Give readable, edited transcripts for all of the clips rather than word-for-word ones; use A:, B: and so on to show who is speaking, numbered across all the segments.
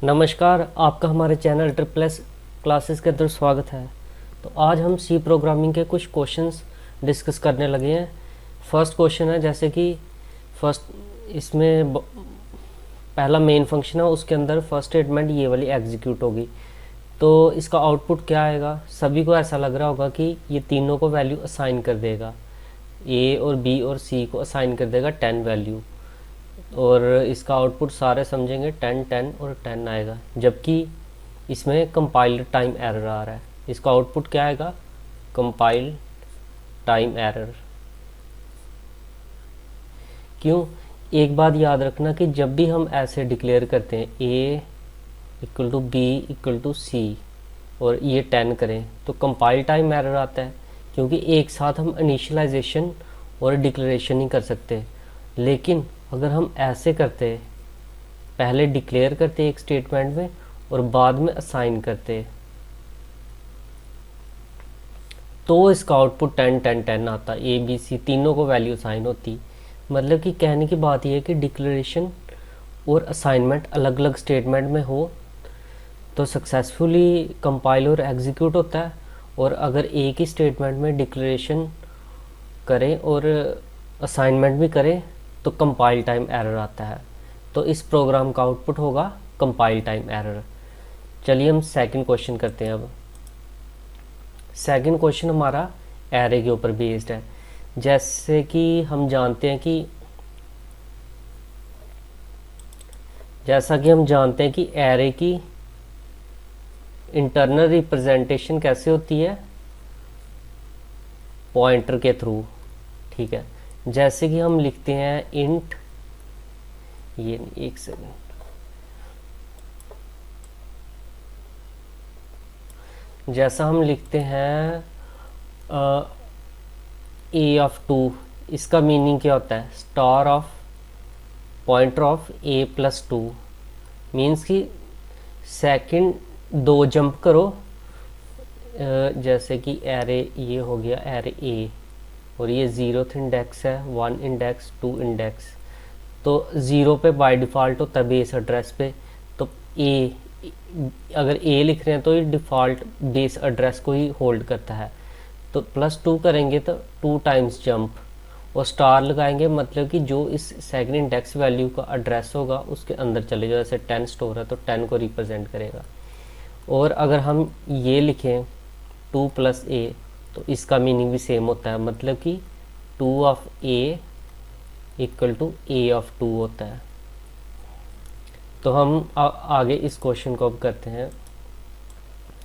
A: नमस्कार, आपका हमारे चैनल ट्रिपल एस क्लासेस के अंदर स्वागत है। तो आज हम सी प्रोग्रामिंग के कुछ क्वेश्चंस डिस्कस करने लगे हैं। फर्स्ट क्वेश्चन है, जैसे कि फर्स्ट इसमें पहला मेन फंक्शन है, उसके अंदर फर्स्ट स्टेटमेंट ये वाली एग्जीक्यूट होगी। तो इसका आउटपुट क्या आएगा? सभी को ऐसा लग रहा होगा कि ये तीनों को वैल्यू असाइन कर देगा, ए और बी और सी को असाइन कर देगा 10 वैल्यू, और इसका आउटपुट सारे समझेंगे 10 10 और 10 आएगा। जबकि इसमें कंपाइल टाइम एरर आ रहा है। इसका आउटपुट क्या आएगा? Compile time error. क्यों? एक बात याद रखना कि जब भी हम ऐसे डिक्लेयर करते हैं A equal to B equal to C और ये 10 करें तो कंपाइल टाइम एरर आता है, क्योंकि एक साथ हम इनिशियलाइजेशन और डिक्लेरेशन नहीं कर सकते। लेकिन अगर हम ऐसे करते, पहले डिक्लेयर करते एक स्टेटमेंट में और बाद में असाइन करते, तो इसका आउटपुट 10 10 10 आता। ए बी सी तीनों को वैल्यू असाइन होती। मतलब कि कहने की बात यह है कि डिक्लेरेशन और असाइनमेंट अलग अलग स्टेटमेंट में हो तो सक्सेसफुली कंपाइल और एग्जीक्यूट होता है, और अगर एक ही स्टेटमेंट में डिक्लेरेशन करें और असाइनमेंट भी करें तो कंपाइल टाइम एरर आता है। तो इस प्रोग्राम का आउटपुट होगा कंपाइल टाइम एरर। चलिए हम सेकंड क्वेश्चन करते हैं। अब सेकंड क्वेश्चन हमारा एरे के ऊपर बेस्ड है। जैसे कि हम जानते हैं कि एरे की इंटरनल रिप्रेजेंटेशन कैसे होती है? पॉइंटर के थ्रू। ठीक है, जैसे कि हम लिखते हैं इंट, ये एक सेकंड, जैसा हम लिखते हैं ए ऑफ 2, इसका मीनिंग क्या होता है? Star of pointer of A plus 2। Means कि सेकंड 2 जंप करो, जैसे कि एरे ये हो गया एरे ए, और ये 0th इंडेक्स है, 1 इंडेक्स 2 इंडेक्स। तो 0 पे बाय डिफ़ॉल्ट होता है बेस एड्रेस पे। तो ए, अगर ए लिख रहे हैं तो ये डिफ़ॉल्ट बेस एड्रेस को ही होल्ड करता है। तो +2 करेंगे तो 2 टाइम्स जंप, और स्टार लगाएंगे मतलब कि जो इस सेकंड इंडेक्स वैल्यू का एड्रेस होगा उसके अंदर चले जाओ। जैसे 10 स्टोर है तो 10 को रिप्रेजेंट करेगा। और अगर हम ये लिखें 2 + a, तो इसका मीनिंग भी सेम होता है, मतलब कि 2 of a equal to a of 2 होता है। तो हम आगे इस क्वेश्चन को अब करते हैं,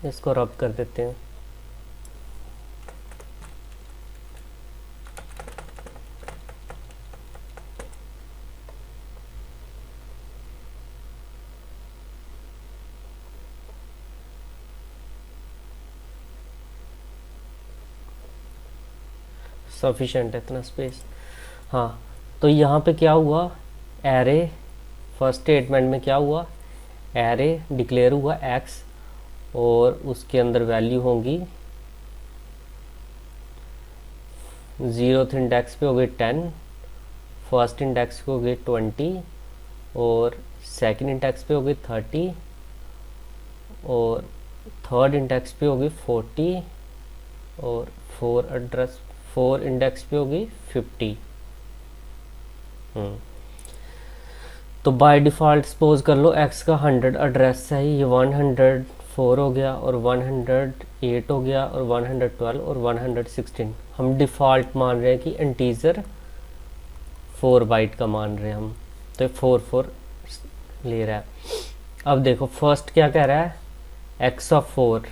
A: इसको रब कर देते हैं। सफिशेंट है इतना स्पेस। हाँ, तो यहाँ पे क्या हुआ? एरे फर्स्ट स्टेटमेंट में क्या हुआ? एरे डिक्लेयर हुआ x, और उसके अंदर वैल्यू होंगी 0th इंडेक्स पे हो गई 10, फर्स्ट इंडेक्स पे हो गई 20, और सेकंड इंडेक्स पे हो गई 30, और थर्ड इंडेक्स पे हो गई 40, और फोर इंडेक्स पे हो गई 50। तो बाय डिफ़ॉल्ट सपोज कर लो x का 100 एड्रेस है, ये 104 हो गया, और 108 हो गया, और 112 और 116। हम डिफ़ॉल्ट मान रहे हैं कि इंटीजर 4 बाइट का मान रहे हैं हम, तो 4 ले रहा है। अब देखो फर्स्ट क्या कह रहा है? x ऑफ 4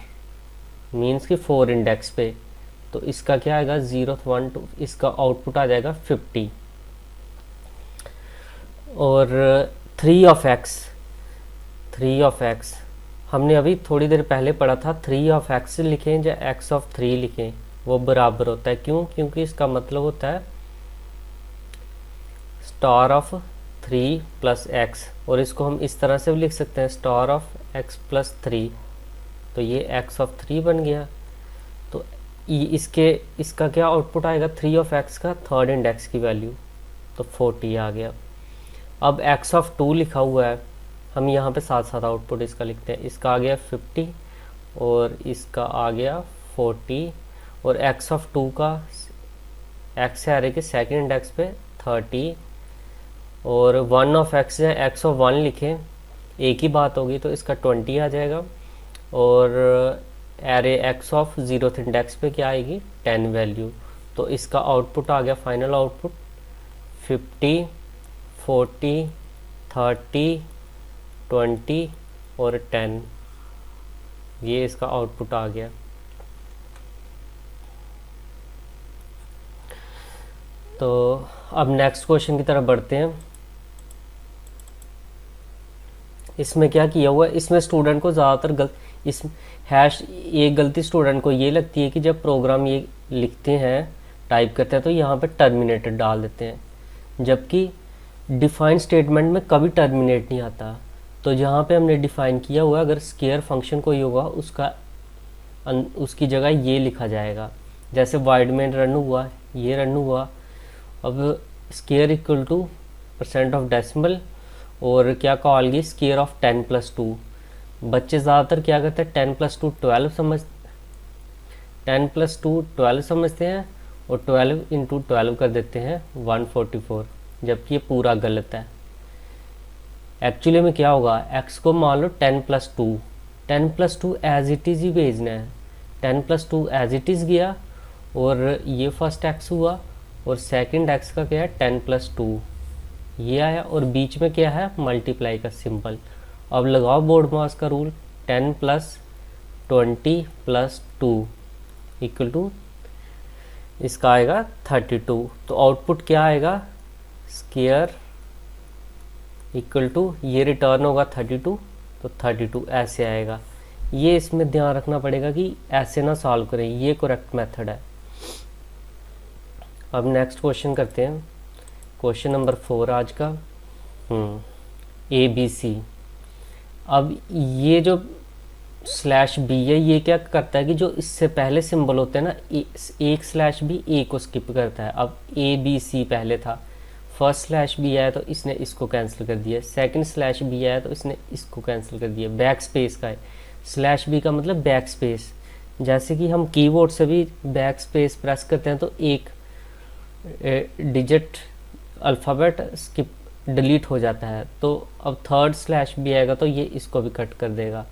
A: मीन्स कि 4 इंडेक्स पे, तो इसका क्या आएगा? 0th 1 2, इसका आउटपुट आ जाएगा 50। और 3 ऑफ x हमने अभी थोड़ी देर पहले पढ़ा था। 3 ऑफ x लिखें या x ऑफ 3 लिखें वो बराबर होता है। क्यों? क्योंकि इसका मतलब होता है स्टार ऑफ 3 + x, और इसको हम इस तरह से भी लिख सकते हैं स्टार ऑफ x + 3। तो ये x ऑफ 3 बन गया। तो इसका क्या आउटपुट आएगा? 3 ऑफ x का थर्ड इंडेक्स की वैल्यू, तो 40 आ गया। अब x ऑफ 2 लिखा हुआ है, हम यहाँ पे साथ साथ आउटपुट इसका लिखते हैं। इसका आ गया 50 और इसका आ गया 40 और x ऑफ 2 का x है एरे के सेकेंड इंडेक्स पे 30 और 1 ऑफ x है x ऑफ 1 लिखें एक ही बात होगी तो इसका 20 आ जाएगा और array x of 0th index पे क्या आएगी 10 वैल्यू। तो इसका आउटपुट आ गया फाइनल आउटपुट 50 40 30 20 और 10, ये इसका आउटपुट आ गया। तो अब नेक्स्ट क्वेश्चन की तरफ बढ़ते हैं। इसमें क्या किया हुआ है, इसमें स्टूडेंट को ज़्यादातर इस हैश एक गलती स्टूडेंट को ये लगती है कि जब प्रोग्राम ये लिखते हैं टाइप करते हैं तो यहाँ पे टर्मिनेटेड डाल देते हैं, जबकि डिफाइन स्टेटमेंट में कभी टर्मिनेट नहीं आता। तो जहाँ पे हमने डिफाइन किया हुआ अगर स्केयर फंक्शन कोई होगा उसकी जगह ये लिखा जाएगा। जैसे वाइड में रन हुआ, ये रन हुआ, अब square equal to % of decimal और क्या कॉल गई स्केयर ऑफ 10 + 2। बच्चे ज़्यादातर क्या करते हैं 10 + 2 12 समझते हैं और 12 × 12 कर देते हैं 144, जबकि ये पूरा गलत है। एक्चुअली में क्या होगा, x को मान लो 10 + 2, 10 + 2 एज इट इज़ ही भेजना है। 10 + 2 एज इट इज़ गया और ये फर्स्ट x हुआ और सेकंड x का क्या है 10 + 2 ये आया और बीच में क्या है मल्टीप्लाई का सिंबल। अब लगाओ बोर्ड मास का रूल 10 + 20 + 2 इक्वल टू इसका आएगा 32। तो आउटपुट क्या आएगा स्केयर इक्वल टू ये रिटर्न होगा 32, तो 32 ऐसे आएगा। ये इसमें ध्यान रखना पड़ेगा कि ऐसे ना सॉल्व करें, ये करेक्ट मेथड है। अब नेक्स्ट क्वेश्चन करते हैं, क्वेश्चन नंबर 4 आज का ABC। अब ये जो /b है ये क्या करता है कि जो इससे पहले सिंबल होते हैं ना एक /b ए को स्किप करता है। अब ABC पहले था, फर्स्ट /b आया तो इसने इसको कैंसिल कर दिया, सेकंड /b आया तो इसने इसको कैंसिल कर दिया। बैक स्पेस का है /b का मतलब बैक स्पेस, जैसे कि हम कीबोर्ड से भी बैक स्पेस प्रेस करते हैं तो एक डिजिट अल्फ़ाबेट स्किप डिलीट हो जाता है। तो अब थर्ड /b आएगा तो ये इसको भी कट कर देगा।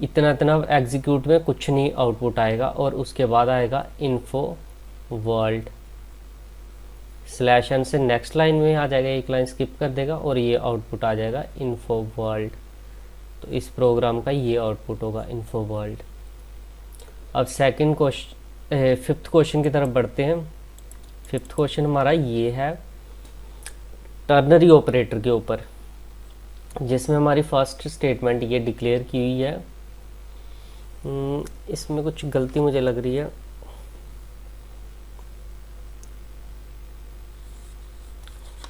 A: इतना एग्जीक्यूट में कुछ नहीं आउटपुट आएगा और उसके बाद आएगा इन्फो वर्ल्ड /n से नेक्स्ट लाइन में आ जाएगा, एक लाइन स्किप कर देगा और ये आउटपुट आ जाएगा इन्फो वर्ल्ड। तो इस प्रोग्राम का ये आउटपुट होगा इन्फो वर्ल्ड। अब सेकंड क्वेश्चन फिफ्थ क्वेश्चन की तरफ बढ़ते हैं। फिफ्थ क्वेश्चन हमारा ये है टर्नरी ऑपरेटर के ऊपर, जिसमें हमारी फर्स्ट स्टेटमेंट ये डिक्लेयर की हुई है। इसमें कुछ गलती मुझे लग रही है,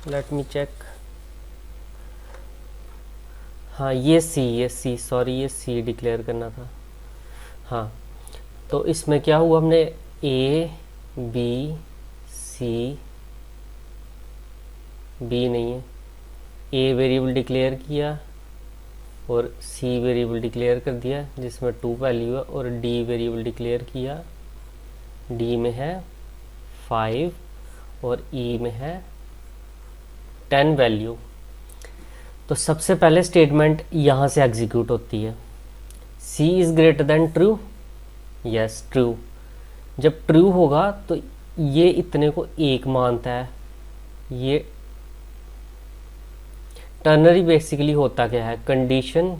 A: लेट मी चेक। हाँ ये सी सॉरी ये सी डिक्लेयर करना था। हाँ तो इसमें क्या हुआ, हमने बी नहीं है, ए वेरिएबल डिक्लेयर किया और सी वेरिएबल डिक्लेयर कर दिया जिसमें 2 वैल्यू है और डी वेरिएबल डिक्लेयर किया, डी में है 5 और ई में है 10 वैल्यू। तो सबसे पहले स्टेटमेंट यहाँ से एग्जीक्यूट होती है, C is greater than true, yes true. जब ट्रू होगा तो ये इतने को एक मानता है। ये टर्नरी बेसिकली होता क्या है, कंडीशन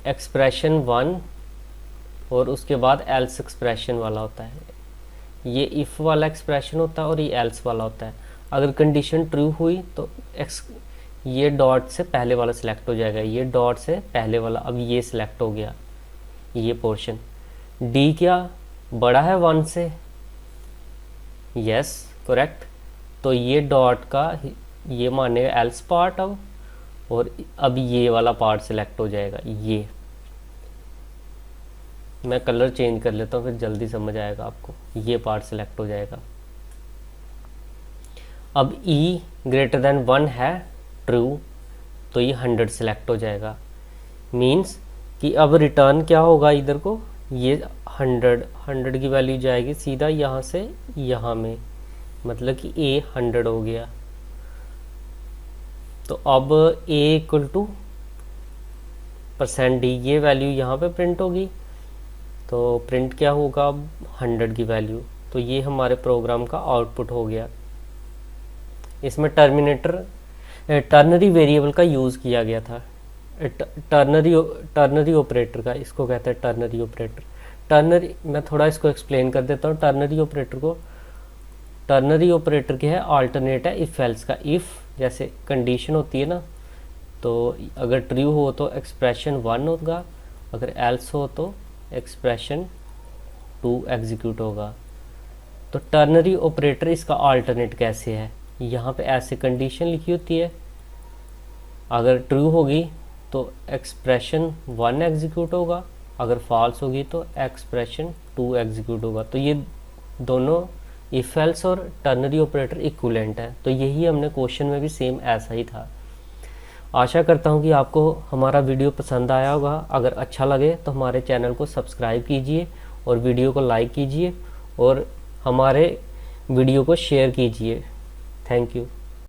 A: एक्सप्रेशन 1 और उसके बाद एल्स एक्सप्रेशन वाला होता है। ये इफ़ वाला एक्सप्रेशन होता है और ये एल्स वाला होता है। अगर कंडीशन ट्रू हुई तो ये डॉट से पहले वाला सिलेक्ट हो जाएगा, ये डॉट से पहले वाला, अब ये सिलेक्ट हो गया ये पोर्शन। डी क्या बड़ा है 1 से, यस करेक्ट, तो ये डॉट का ये मानेगा एल्स पार्ट अब, और अब ये वाला पार्ट सिलेक्ट हो जाएगा। ये मैं कलर चेंज कर लेता हूँ फिर जल्दी समझ आएगा आपको, ये पार्ट सिलेक्ट हो जाएगा। अब ई ग्रेटर देन 1 है, ट्रू, तो ये 100 सेलेक्ट हो जाएगा। मीन्स कि अब रिटर्न क्या होगा, इधर को ये 100 की वैल्यू जाएगी सीधा यहाँ से यहाँ में, मतलब कि ए 100 हो गया। तो अब ए इक्वल टू %d, ये वैल्यू यहाँ पे प्रिंट होगी। तो प्रिंट क्या होगा अब 100 की वैल्यू। तो ये हमारे प्रोग्राम का आउटपुट हो गया। इसमें टर्नरी वेरिएबल का यूज़ किया गया था, टर्नरी ऑपरेटर का, इसको कहते हैं टर्नरी ऑपरेटर। टर्नरी, मैं थोड़ा इसको एक्सप्लेन कर देता हूँ। टर्नरी ऑपरेटर क्या है, अल्टरनेट है इफ़ एल्स का। इफ़ जैसे कंडीशन होती है ना, तो अगर ट्रू हो तो एक्सप्रेशन 1 होगा, अगर एल्स हो तो एक्सप्रेशन 2 एग्जीक्यूट होगा। तो टर्नरी ऑपरेटर इसका अल्टरनेट कैसे है, यहाँ पे ऐसे कंडीशन लिखी होती है, अगर ट्रू होगी तो एक्सप्रेशन 1 एग्जीक्यूट होगा, अगर फॉल्स होगी तो एक्सप्रेशन 2 एग्जीक्यूट होगा। तो ये दोनों इफ एल्स और टर्नरी ऑपरेटर इक्विवेलेंट है। तो यही हमने क्वेश्चन में भी सेम ऐसा ही था। आशा करता हूँ कि आपको हमारा वीडियो पसंद आया होगा। अगर अच्छा लगे तो हमारे चैनल को सब्सक्राइब कीजिए और वीडियो को लाइक कीजिए और हमारे वीडियो को शेयर कीजिए। Thank you.